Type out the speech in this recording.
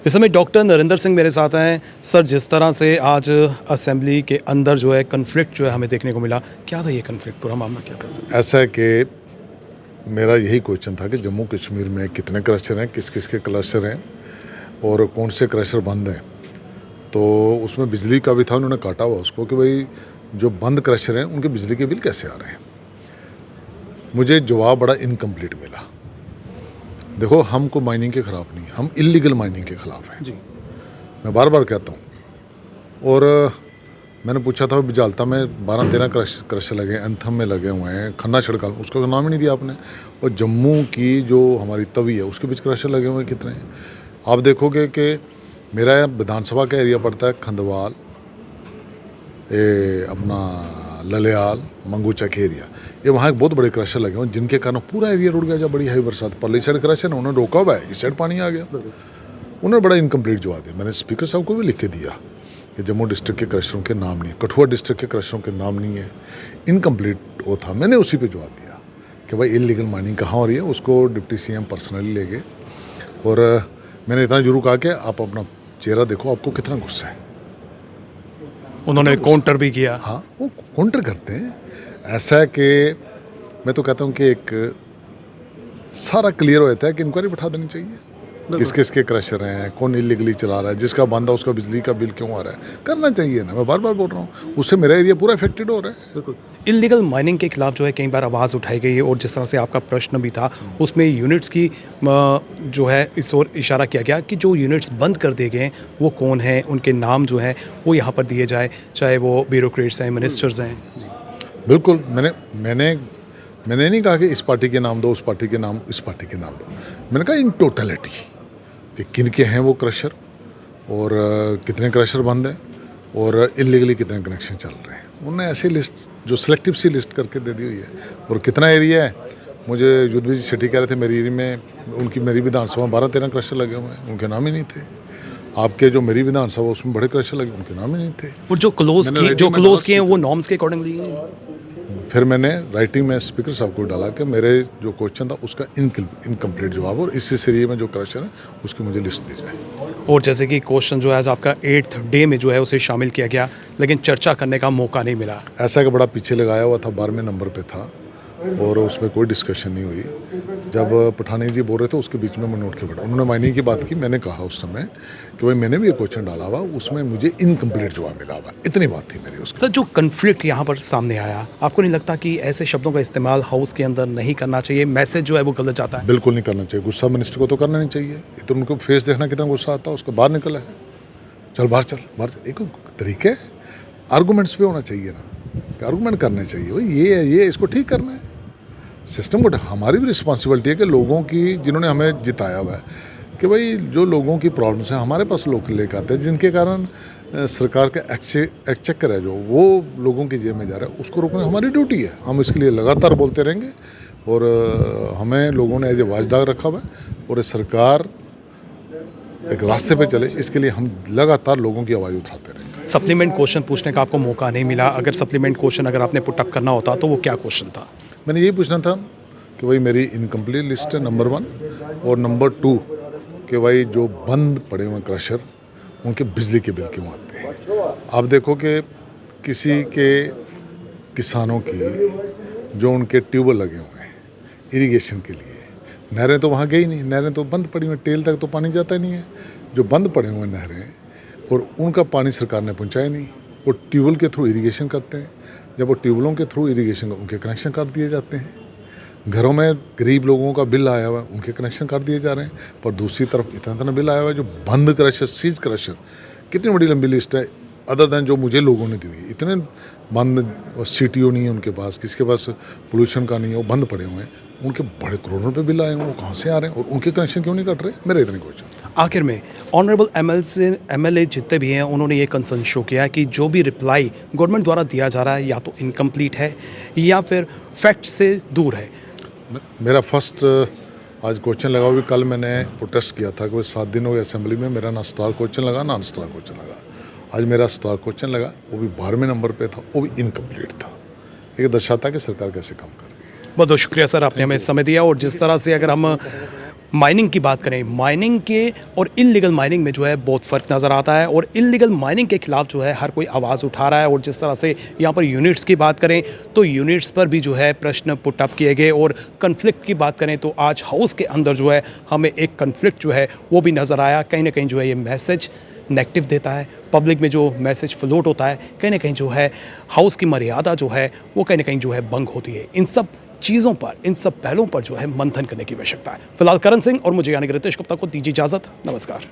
इस समय डॉक्टर नरेंद्र सिंह मेरे साथ हैं। सर, जिस तरह से आज असेंबली के अंदर जो है कन्फ्लिक्ट जो है हमें देखने को मिला, क्या था ये कन्फ्लिक्ट, पूरा मामला क्या था सर? ऐसा है कि मेरा यही क्वेश्चन था कि जम्मू कश्मीर में कितने क्रशर हैं, किस किस के क्रशर हैं और कौन से क्रशर बंद हैं। तो उसमें बिजली का भी था, उन्होंने काटा हुआ उसको कि भाई जो बंद क्रशर हैं उनके बिजली के बिल कैसे आ रहे हैं। मुझे जवाब बड़ा इनकम्प्लीट मिला। देखो, हम को माइनिंग के ख़िलाफ़ नहीं, हम इलीगल माइनिंग के ख़िलाफ़ हैं जी। मैं बार बार कहता हूँ। और मैंने पूछा था बिजालता में 12-13 क्रशर लगे, एंथम में लगे हुए हैं, खन्ना छिड़काल, उसका नाम ही नहीं दिया आपने। और जम्मू की जो हमारी तवी है उसके बीच क्रशर लगे हुए हैं कितने हैं। आप देखोगे कि मेरा विधानसभा का एरिया पड़ता है खंदवाल, अपना ललियाल, मंगूचा के एरिया। ये वहाँ एक बहुत बड़े क्रशर लगे हुए हैं जिनके कारण पूरा एरिया रुड़ गया। जब बड़ी हाई बरसात, परली साइड क्रशर है, उन्होंने रोका हुआ है, इस साइड पानी आ गया। उन्होंने बड़ा इनकम्प्लीट जवाब दिया। मैंने स्पीकर साहब को भी लिख के दिया कि जम्मू डिस्ट्रिक्ट के क्रशरों के नाम नहीं है, कठुआ डिस्ट्रिक्ट के क्रशरों के नाम नहीं है, इनकम्प्लीट वो था। मैंने उसी पे जवाब दिया कि भाई इलीगल माइनिंग कहाँ हो रही है। उसको डिप्टी सीएम पर्सनली ले गए और मैंने इतना जरूर कहा कि आप अपना चेहरा देखो, आपको कितना गुस्सा है। उन्होंने काउंटर भी किया। हाँ, वो काउंटर करते हैं। ऐसा है कि मैं तो कहता हूँ कि एक सारा क्लियर हो जाता है कि इंक्वायरी बैठा देनी चाहिए। किस किस के क्रशर हैं, कौन इलीगली चला रहा है, जिसका बंद है उसका बिजली का बिल क्यों आ रहा है, करना चाहिए ना। मैं बार बार बोल रहा हूँ, उससे मेरा एरिया पूरा इफेक्टेड हो रहा है। बिल्कुल। इलीगल माइनिंग के खिलाफ जो है कई बार आवाज़ उठाई गई है और जिस तरह से आपका प्रश्न भी था उसमें यूनिट्स की जो है इस ओर इशारा किया गया कि जो यूनिट्स बंद कर दिए गए हैं वो कौन है, उनके नाम जो है वो यहाँ पर दिए जाए, चाहे वो ब्यूरोक्रेट्स हैं, मिनिस्टर्स हैं। बिल्कुल, मैंने नहीं कहा कि इस पार्टी के नाम दो, उस पार्टी के नाम, इस पार्टी के नाम दो। मैंने कहा इन टोटलिटी कि किन के हैं वो क्रशर और कितने क्रशर बंद हैं और इलीगली कितने कनेक्शन चल रहे हैं। उन्होंने ऐसी लिस्ट जो सिलेक्टिव सी लिस्ट करके दे दी हुई है। और कितना एरिया है, मुझे युद्धवीर शेट्टी कह रहे थे मेरी एरिया में मेरी विधानसभा 12-13 क्रशर लगे हुए हैं, उनके नाम ही नहीं थे। आपके जो मेरी विधानसभा उसमें बड़े क्रशर लगे, उनके नाम ही नहीं थे। और जो क्लोज किए हैं वो नॉर्म्स के अकॉर्डिंगली हैं। फिर मैंने राइटिंग में स्पीकर साहब को डाला कि मेरे जो क्वेश्चन था उसका इनकम्प्लीट जवाब और इस सीरीज में जो क्रशर है उसकी मुझे लिस्ट दी जाए। और जैसे कि क्वेश्चन जो है आज आपका 8th डे में जो है उसे शामिल किया गया, लेकिन चर्चा करने का मौका नहीं मिला। ऐसा कि बड़ा पीछे लगाया हुआ था, 12वें नंबर पे था और उसमें कोई डिस्कशन नहीं हुई। जब पठानी जी बोल रहे थे उसके बीच में मैं उठ के बैठा। उन्होंने माइनिंग की बात की, मैंने कहा उस समय कि भाई मैंने भी एक क्वेश्चन डाला हुआ, उसमें मुझे इनकम्प्लीट जवाब मिला हुआ। इतनी बात थी मेरी उसकी। सर, जो कन्फ्लिक्ट यहाँ पर सामने आया, आपको नहीं लगता कि ऐसे शब्दों का इस्तेमाल हाउस के अंदर नहीं करना चाहिए? मैसेज जो है वो गलत जाता है। बिल्कुल नहीं करना चाहिए। गुस्सा मिनिस्टर को तो करना नहीं चाहिए। तो उनको फेस देखना कितना गुस्सा आता है, उसको बाहर निकला है, चल बाहर चल। एक तरीके आर्गूमेंट्स पे होना चाहिए ना, आर्गूमेंट करने चाहिए। भाई ये इसको ठीक करना है। सिस्टम को हमारी भी रिस्पॉन्सिबिलिटी है कि लोगों की, जिन्होंने हमें जिताया हुआ है, कि भाई जो लोगों की प्रॉब्लम्स हैं हमारे पास लोग लेकर आते हैं, जिनके कारण सरकार का एक्चेकर है जो वो लोगों की जेब में जा रहा है, उसको रोकना हमारी ड्यूटी है। हम इसके लिए लगातार बोलते रहेंगे और हमें लोगों ने एज ए वॉचडॉग रखा हुआ है और सरकार एक रास्ते पे चले, इसके लिए हम लगातार लोगों की आवाज़ उठाते रहेंगे। सप्लीमेंट क्वेश्चन पूछने का आपको मौका नहीं मिला। अगर सप्लीमेंट क्वेश्चन अगर आपने पुटअप करना होता तो वो क्या क्वेश्चन था? मैंने यही पूछना था कि भाई मेरी इनकम्प्लीट लिस्ट है, नंबर 1, और नंबर 2 कि भाई जो बंद पड़े हुए क्रशर उनके बिजली के बिल क्यों आते हैं। आप देखो कि किसी के किसानों की जो उनके ट्यूबवेल लगे हुए हैं इरिगेशन के लिए, नहरें तो वहाँ गई नहीं, नहरें तो बंद पड़ी हुई, टेल तक तो पानी जाता नहीं है। जो बंद पड़े हुए नहरें और उनका पानी सरकार ने पहुँचाया नहीं, वो ट्यूबवेल के थ्रू इरिगेशन करते हैं। जब वो ट्यूबवेलों के थ्रू इरिगेशन उनके कनेक्शन कर दिए जाते हैं। घरों में गरीब लोगों का बिल आया हुआ है, उनके कनेक्शन कर दिए जा रहे हैं। पर दूसरी तरफ इतना बिल आया हुआ है जो बंद क्रशर, सीज क्रशर, कितनी बड़ी लंबी लिस्ट है अदर दैन जो मुझे लोगों ने दी हुई है। इतने बंद, CTO नहीं है उनके पास, किसी के पास पोल्यूशन का नहीं है, वो बंद पड़े हुए हैं। उनके बड़े करोड़ों रुपये बिल आए हुए, वो कहाँ से आ रहे हैं और उनके कनेक्शन क्यों नहीं कट रहे? मेरा इतने क्वेश्चन। आखिर में ऑनरेबल MLA जितने भी हैं उन्होंने ये कंसर्न शो किया कि जो भी रिप्लाई गवर्नमेंट द्वारा दिया जा रहा है या तो इनकम्प्लीट है या फिर फैक्ट से दूर है। मेरा फर्स्ट आज क्वेश्चन लगा हुआ, कल मैंने प्रोटेस्ट किया था कि 7 दिन हो गए असेंबली में, मेरा ना स्टार क्वेश्चन लगा ना स्टार क्वेश्चन लगा। आज मेरा स्टार क्वेश्चन लगा, वो भी 12वें नंबर पे था, वो भी इनकम्प्लीट था। ये दर्शाता है कि सरकार कैसे काम कर रही है। बहुत बहुत शुक्रिया सर, आपने हमें समय दिया। और जिस तरह से अगर हम माइनिंग की बात करें, माइनिंग के और इल्लीगल माइनिंग में जो है बहुत फ़र्क नज़र आता है और इल्लीगल माइनिंग के ख़िलाफ़ जो है हर कोई आवाज़ उठा रहा है। और जिस तरह से यहाँ पर यूनिट्स की बात करें तो यूनिट्स पर भी जो है प्रश्न पुट अप किए गए। और कन्फ्लिक्ट की बात करें तो आज हाउस के अंदर जो है हमें एक कन्फ्लिक्ट जो है वो भी नज़र आया। कहीं ना कहीं जो है ये मैसेज नेगेटिव देता है, पब्लिक में जो मैसेज फ्लोट होता है कहीं ना कहीं जो है हाउस की मर्यादा जो है वो कहीं ना कहीं जो है भंग होती है। इन सब चीज़ों पर, इन सब पहलुओं पर जो है मंथन करने की आवश्यकता है। फिलहाल करण सिंह और मुझे यानी कि रितेश गुप्ता को दीजिए इजाज़त। नमस्कार।